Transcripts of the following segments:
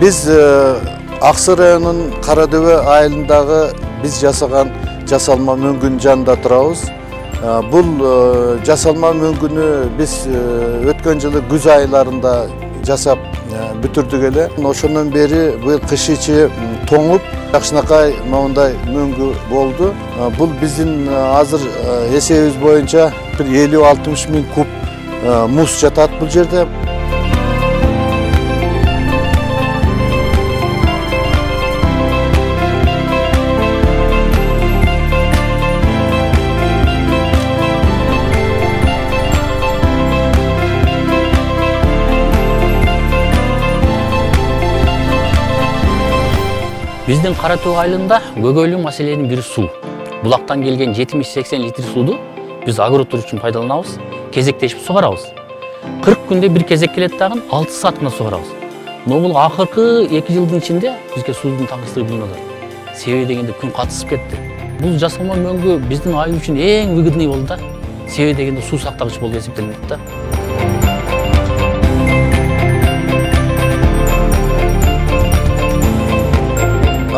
Biz Аксы районунун Карадөбө айылындагы биз жасаган жасалма мөңгүнүн жанында турабыз. Бул жасалма мөңгүнү биз өткөн жылы күз айларында жасап бүтүрдүк эле. Ошондон бери быйыл кыш ичи тоңуп, жакшынакай моундай мөңгү болду. Бул биздин азыр эсебибиз боюнча 50-60 миң куб муз жатат бул жерде. Биздин Каратөө айылында көйгөйлүү маселенин бири суу. Булактан келген 70-80 литр сууду биз огороддор үчүн пайдаланабыз, кезектешип сугарабыз. 40 күндө бир кезек келет дагы 6 саат гана сугарабыз. Но бул акыркы 2 жылдын ичинде бизге суудун таңсыздыгы билинип атат. Себеби дегенде күн катышып кетти. Бул жасалма мөңгү биздин айыл үчүн эң выгодный болду да. Себеби дегенде суу сактагыч болуп эсептелинет да.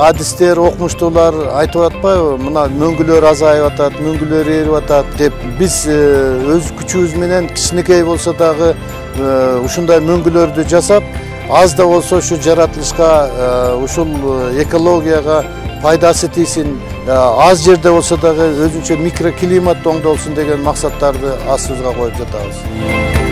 Адистер, окумуштуулар айтып атпайбы, мына мөңгүлөр азайып атат, мөңгүлөр эрип атат деп. Биз өз күчүбүз менен кичинекей болсо дагы ушундай мөңгүлөрдү жасап, аз да болсо ушу жаратылышка, ушул экологияга пайдасы тийсин, аз жерде болсо дагы өзүнчө микроклимат оңдолсун деген максаттарды астыбызга коюп жатабыз.